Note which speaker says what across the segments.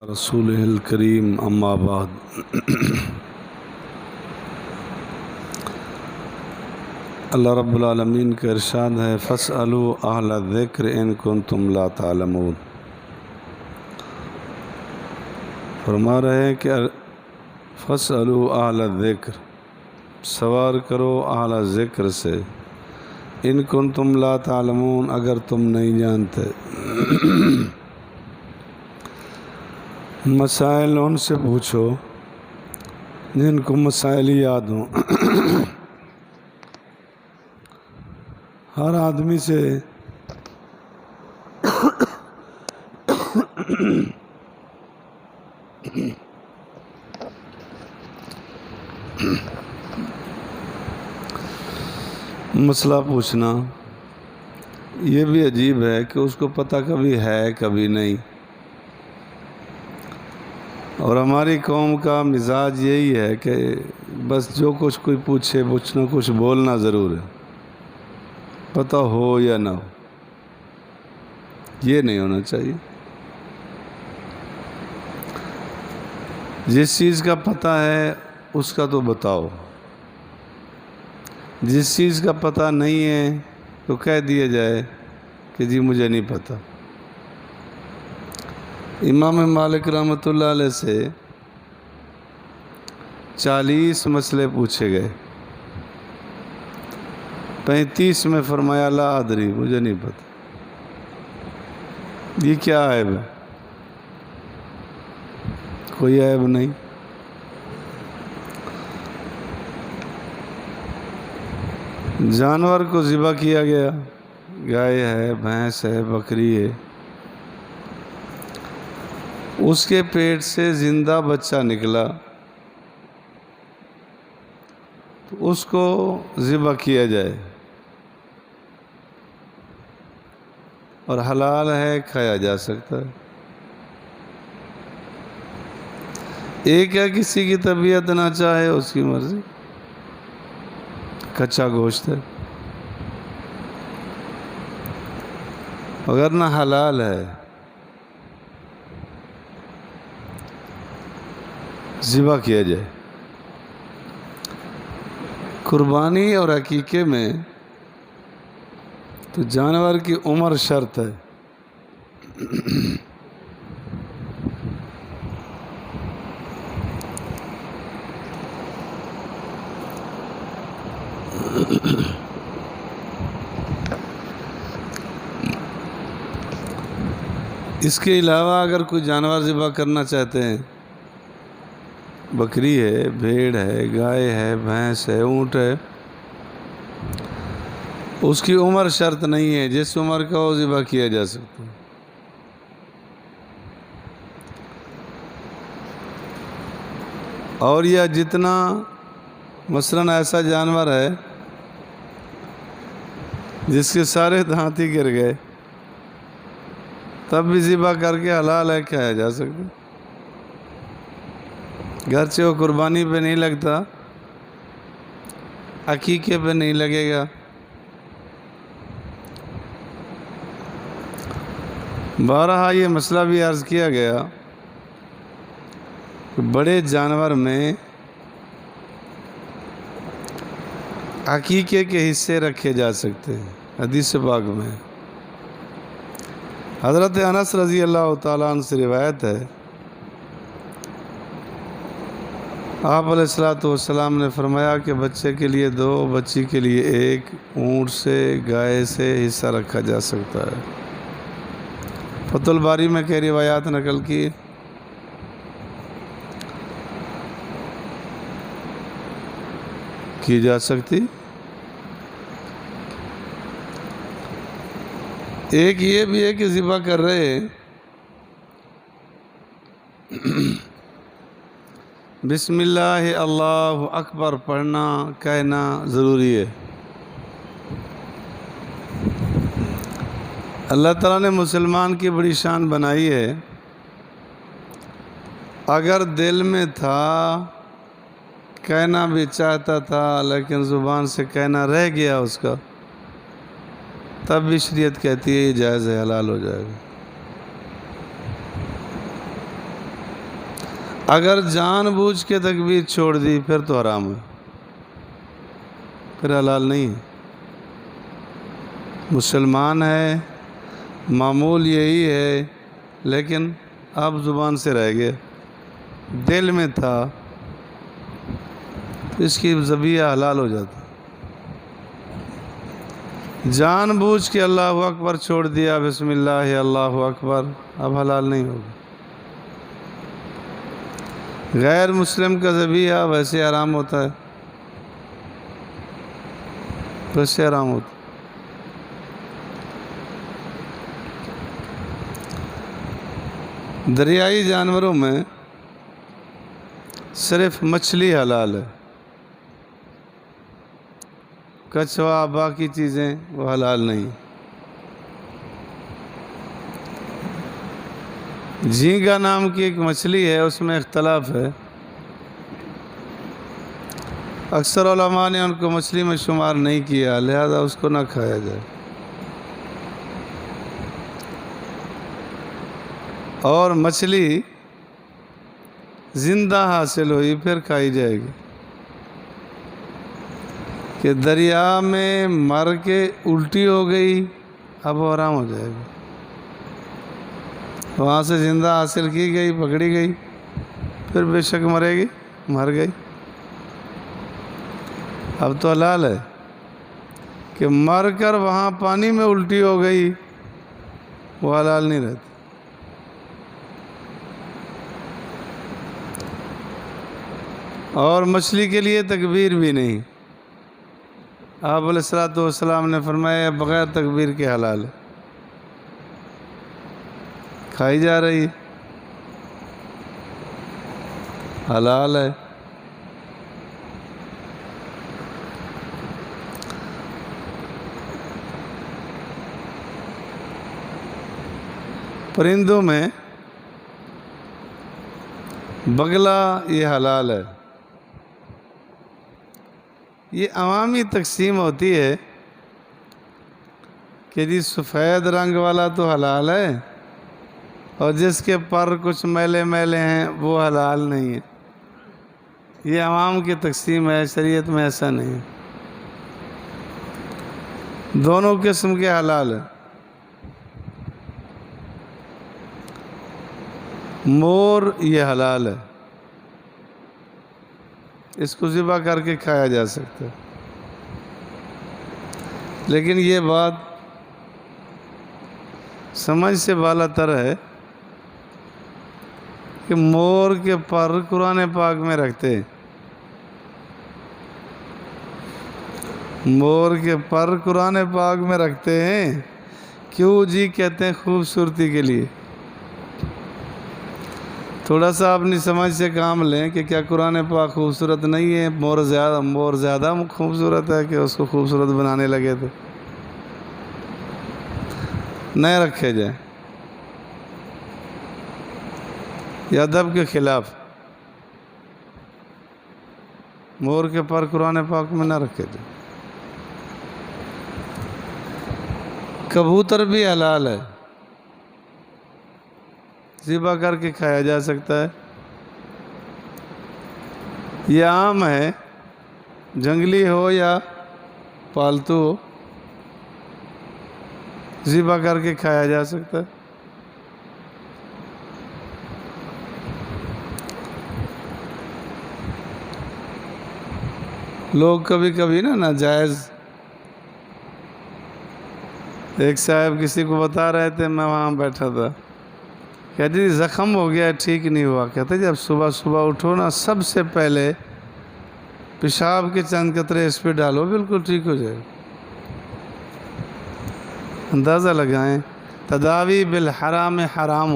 Speaker 1: رسول الکریم اما بعد اللہ رب العالمین کا ارشاد ہے فاسألوا اہل الذکر ان کنتم لا تعلمون۔ فرما رہے ہیں کہ فاسألوا اہل الذکر، سوال کرو اہل ذکر سے، ان کنتم لا تعلمون، اگر تم نہیں جانتے۔ مسائل ان سے پوچھو جن کو مسائل یاد ہوں۔ ہر آدمی سے مسئلہ پوچھنا یہ بھی عجیب ہے کہ اس کو پتہ کبھی ہے کبھی نہیں، اور ہماری قوم کا مزاج یہی ہے کہ بس جو کچھ کوئی پوچھے کچھ نہ کچھ بولنا ضرور ہے، پتہ ہو یا نہ ہو۔ یہ نہیں ہونا چاہیے۔ جس چیز کا پتہ ہے اس کا تو بتاؤ، جس چیز کا پتہ نہیں ہے تو کہہ دیا جائے کہ جی مجھے نہیں پتہ۔ امام مالک رحمۃ اللہ علیہ سے 40 مسئلے پوچھے گئے، 35 میں فرمایا لا ادری، مجھے نہیں پتہ۔ یہ کیا عیب ہے؟ کوئی عیب نہیں۔ جانور کو ذبح کیا گیا، گائے ہے، بھینس ہے، بکری ہے، اس کے پیٹ سے زندہ بچہ نکلا تو اس کو ذبح کیا جائے، اور حلال ہے، کھایا جا سکتا ہے۔ ایک ہے کسی کی طبیعت نہ چاہے، اس کی مرضی، کچا گوشت ہے، اگر نہ حلال ہے ذبح کیا جائے۔ قربانی اور عقیقے میں تو جانور کی عمر شرط ہے۔ اس کے علاوہ اگر کوئی جانور ذبح کرنا چاہتے ہیں، بکری ہے، بھیڑ ہے، گائے ہے، بھینس ہے، اونٹ ہے، اس کی عمر شرط نہیں ہے، جس عمر کا وہ ذبح کیا جا سکتا ہے۔ اور یہ جتنا مثلاً ایسا جانور ہے جس کے سارے دانت ہی گر گئے، تب بھی ذبح کر کے حلال ہے، کھایا جا سکتا۔ گرچہ وہ قربانی پہ نہیں لگتا، عقیقے پہ نہیں لگے گا۔ بارہا یہ مسئلہ بھی عرض کیا گیا کہ بڑے جانور میں عقیقے کے حصے رکھے جا سکتے ہیں، حدیث پاک میں حضرت انس رضی اللہ تعالیٰ عنہ سے روایت ہے، آپ علیہ الصلوۃ والسلام نے فرمایا کہ بچے کے لیے 2، بچی کے لیے 1 اونٹ سے، گائے سے حصہ رکھا جا سکتا ہے۔ فتح الباری میں کئی روایات نقل کی جا سکتی۔ ایک یہ بھی ہے کہ ذبح کر رہے بسم اللہ اللہ اکبر پڑھنا، کہنا ضروری ہے۔ اللہ تعالیٰ نے مسلمان کی بڑی شان بنائی ہے، اگر دل میں تھا، کہنا بھی چاہتا تھا لیکن زبان سے کہنا رہ گیا اس کا، تب بھی شریعت کہتی ہے یہ جائز ہے، حلال ہو جائے گا۔ اگر جان بوجھ کے تکبیر چھوڑ دی پھر تو حرام ہے، پھر حلال نہیں ہے۔ مسلمان ہے، معمول یہی ہے، لیکن اب زبان سے رہ گیا، دل میں تھا، اس کی ذبیحہ حلال ہو جاتا۔ جان بوجھ کے اللہ اکبر چھوڑ دیا، بسم اللہ اللہ اکبر، اب حلال نہیں ہوگا۔ غیر مسلم کا ذبیحہ ویسے حرام ہوتا ہے، ویسے حرام ہوتا ہے۔ دریائی جانوروں میں صرف مچھلی حلال ہے، کچھوا باقی چیزیں وہ حلال نہیں۔ جھینگا نام کی ایک مچھلی ہے، اس میں اختلاف ہے، اکثر علماء نے ان کو مچھلی میں شمار نہیں کیا، لہذا اس کو نہ کھایا جائے، اور مچھلی زندہ حاصل ہوئی پھر کھائی جائے گی، کہ دریا میں مر کے الٹی ہو گئی اب وہ حرام ہو جائے گی، وہاں سے زندہ حاصل کی گئی، پکڑی گئی، پھر بے شک مرے گی، مر گئی، اب تو حلال ہے۔ کہ مر کر وہاں پانی میں الٹی ہو گئی وہ حلال نہیں رہتی۔ اور مچھلی کے لیے تکبیر بھی نہیں، آپ علیہ الصلوۃ والسلام نے فرمایا بغیر تکبیر کے حلال ہے، کھائی جا رہی ہے، حلال ہے۔ پرندوں میں بگلا یہ حلال ہے، یہ عوامی تقسیم ہوتی ہے کہ جی سفید رنگ والا تو حلال ہے اور جس کے پر کچھ میلے میلے ہیں وہ حلال نہیں ہے، یہ عوام کی تقسیم ہے، شریعت میں ایسا نہیں ہے، دونوں قسم کے حلال ہیں۔ مور یہ حلال ہے، اس کو ذبح کر کے کھایا جا سکتا ہے، لیکن یہ بات سمجھ سے بالا تر ہے کہ مور کے پر قرآن پاک میں رکھتے ہیں، مور کے پر قرآن پاک میں رکھتے ہیں، کیوں جی؟ کہتے ہیں خوبصورتی کے لیے۔ تھوڑا سا اپنی سمجھ سے کام لیں کہ کیا قرآن پاک خوبصورت نہیں ہے؟ مور زیادہ خوبصورت ہے کہ اس کو خوبصورت بنانے لگے تھے؟ نہ رکھے جائیں، یہ ادب کے خلاف، مور کے پر قرآن پاک میں نہ رکھے جائیں۔ کبوتر بھی حلال ہے، ذبح کر کے کھایا جا سکتا ہے، یہ عام ہے، جنگلی ہو یا پالتو ہو، ذبح کر کے کھایا جا سکتا ہے۔ لوگ کبھی کبھی نا ناجائز، ایک صاحب کسی کو بتا رہے تھے، میں وہاں بیٹھا تھا، کہتے جی زخم ہو گیا ٹھیک نہیں ہوا، کہتے جب صبح صبح اٹھو نا سب سے پہلے پیشاب کے چند قطرے اس پہ ڈالو، بالکل ٹھیک ہو جائے۔ اندازہ لگائیں، تداوی بالحرام حرام،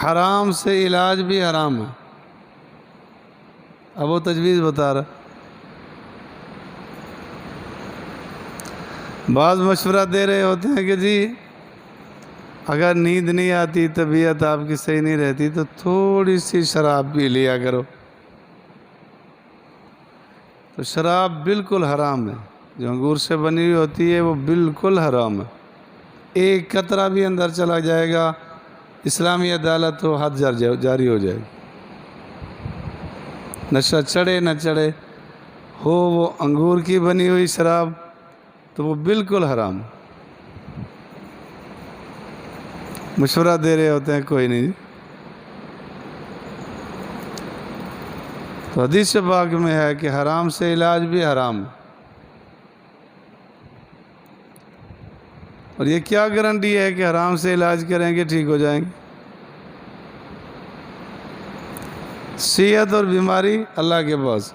Speaker 1: حرام سے علاج بھی حرام ہے، اب وہ تجویز بتا رہا۔ بعض مشورہ دے رہے ہوتے ہیں کہ جی اگر نیند نہیں آتی، طبیعت آپ کی صحیح نہیں رہتی تو تھوڑی سی شراب پی لیا کرو، تو شراب بالکل حرام ہے، جو انگور سے بنی ہوئی ہوتی ہے وہ بالکل حرام ہے، ایک قطرہ بھی اندر چلا جائے گا اسلامی عدالت تو حد جاری ہو جائے گی۔ نشہ چڑھے نہ چڑھے، ہو وہ انگور کی بنی ہوئی شراب تو وہ بالکل حرام۔ مشورہ دے رہے ہوتے ہیں، کوئی نہیں۔ تو حدیث پاک میں ہے کہ حرام سے علاج بھی حرام، اور یہ کیا گارنٹی ہے کہ حرام سے علاج کریں گے ٹھیک ہو جائیں گے؟ صحت اور بیماری اللہ کے پاس،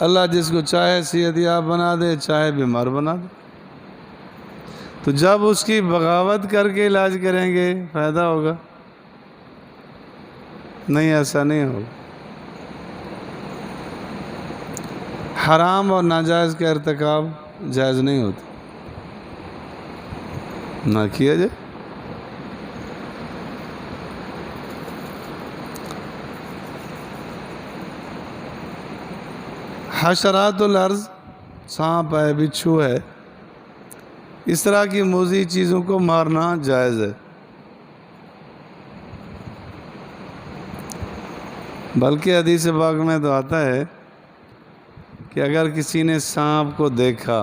Speaker 1: اللہ جس کو چاہے صحت یاب بنا دے، چاہے بیمار بنا دے۔ تو جب اس کی بغاوت کر کے علاج کریں گے فائدہ ہوگا؟ نہیں، ایسا نہیں ہوگا۔ حرام اور ناجائز کا ارتکاب جائز نہیں ہوتا، نہ کیا جائے۔ حشرات الارض، سانپ ہے، بچھو ہے، اس طرح کی موذی چیزوں کو مارنا جائز ہے، بلکہ حدیث پاک میں تو آتا ہے کہ اگر کسی نے سانپ کو دیکھا،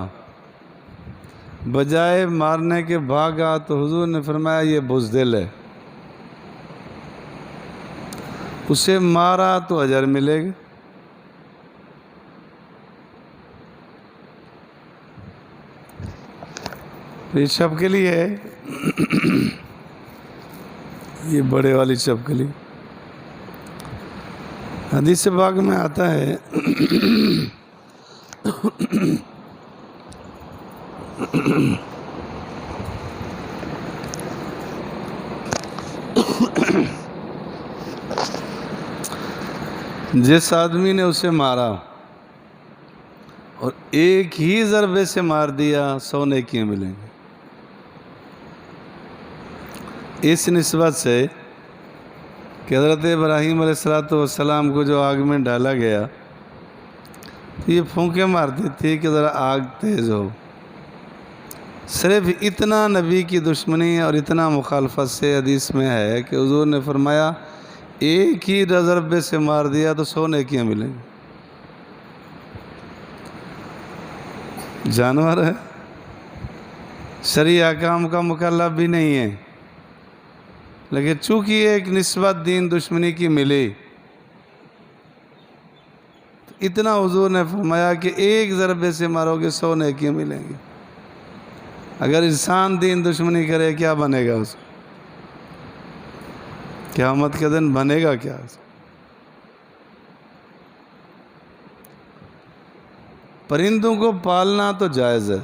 Speaker 1: بجائے مارنے کے بھاگا، تو حضور نے فرمایا یہ بزدل ہے، اسے مارا تو اجر ملے گا۔ یہ چھپکلی ہے، یہ بڑے والی چھپکلی، حدیث پاک میں آتا ہے جس آدمی نے اسے مارا اور ایک ہی ضربے سے مار دیا، 100 نیکیاں ملیں گی۔ اس نسبت سے کہ حضرت ابراہیم علیہ السلام کو جو آگ میں ڈالا گیا تو یہ پھونکے مارتی تھی کہ ذرا آگ تیز ہو، صرف اتنا نبی کی دشمنی اور اتنا مخالفت سے حدیث میں ہے کہ حضور نے فرمایا ایک ہی ضربے سے مار دیا تو 100 نیکیاں ملیں گی۔ جانور ہے، شرعی احکام کا مکلف بھی نہیں ہے، لیکن چونکہ ایک نسبت دین دشمنی کی ملی تو اتنا حضور نے فرمایا کہ ایک ضربے سے مارو گے 100 نیکیاں ملیں گی۔ اگر انسان دین دشمنی کرے کیا بنے گا اس کو؟ قیامت کے دن بنے گا کیا؟ پرندوں کو پالنا تو جائز ہے،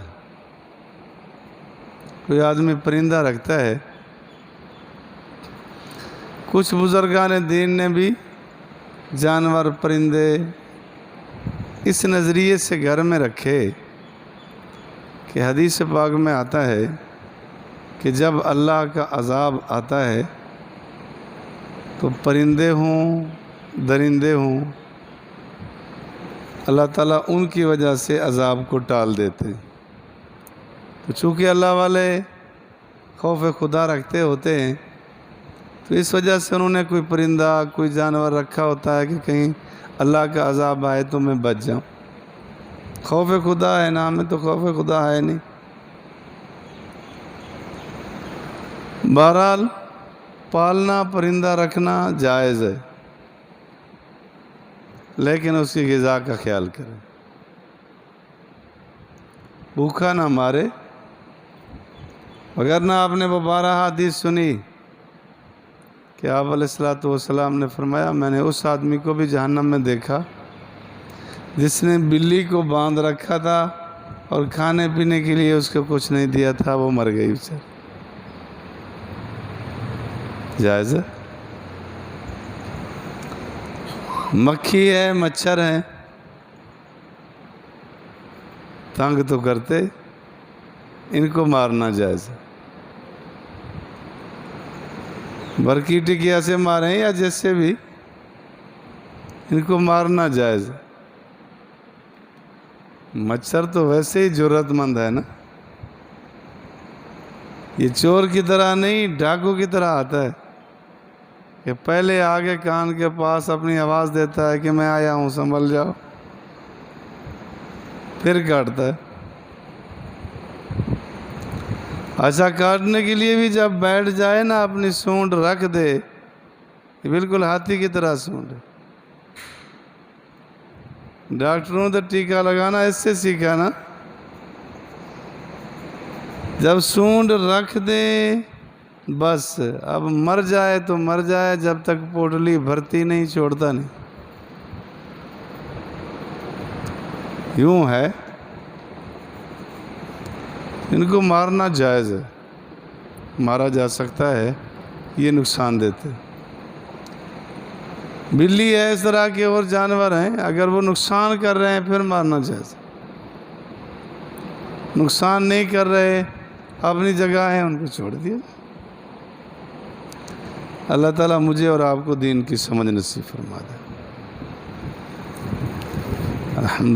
Speaker 1: کوئی آدمی پرندہ رکھتا ہے، کچھ بزرگان دین نے بھی جانور پرندے اس نظریے سے گھر میں رکھے کہ حدیث پاک میں آتا ہے کہ جب اللہ کا عذاب آتا ہے تو پرندے ہوں درندے ہوں، اللہ تعالیٰ ان کی وجہ سے عذاب کو ٹال دیتے۔ تو چونکہ اللہ والے خوف خدا رکھتے ہوتے ہیں تو اس وجہ سے انہوں نے کوئی پرندہ کوئی جانور رکھا ہوتا ہے کہ کہیں اللہ کا عذاب آئے تو میں بچ جاؤں۔ خوف خدا ہے نا، ہمیں تو خوف خدا ہے نہیں۔ بہرحال پالنا پرندہ رکھنا جائز ہے، لیکن اس کی غذا کا خیال کریں، بھوکا نہ مارے، وگرنہ آپ نے وہ 12 حدیث سنی کہ آپ علیہ السلام نے فرمایا میں نے اس آدمی کو بھی جہنم میں دیکھا جس نے بلی کو باندھ رکھا تھا اور کھانے پینے کے لیے اس کو کچھ نہیں دیا تھا، وہ مر گئی اسے۔ جائز ہے۔ مکھی ہے، مچھر ہے، تنگ تو کرتے، ان کو مارنا جائز ہے۔ برقی ٹکیا سے ماریں یا جس سے بھی، ان کو مارنا جائز ہے۔ مچھر تو ویسے ہی جرات مند ہے نا، یہ چور کی طرح نہیں ڈاکو کی طرح آتا ہے، کہ پہلے آگے کان کے پاس اپنی آواز دیتا ہے کہ میں آیا ہوں سنبھل جاؤ، پھر کاٹتا ہے۔ اچھا، کاٹنے کے لیے بھی جب بیٹھ جائے نا اپنی سونڈ رکھ دے، بالکل ہاتھی کی طرح سونڈ ہے۔ ڈاکٹروں نے ٹیکا لگانا اس سے سیکھا نا، جب سونڈ رکھ دے بس، اب مر جائے تو مر جائے، جب تک پوٹلی بھرتی نہیں چھوڑتا نہیں۔ یوں ہے، ان کو مارنا جائز ہے، مارا جا سکتا ہے، یہ نقصان دیتے۔ بلی ہے، اس طرح کے اور جانور ہیں، اگر وہ نقصان کر رہے ہیں پھر مارنا جائز ہے۔ نقصان نہیں کر رہے، اپنی جگہ ہیں، ان کو چھوڑ دیا۔ اللہ تعالیٰ مجھے اور آپ کو دین کی سمجھ نصیب فرما دے۔ الحمدللہ۔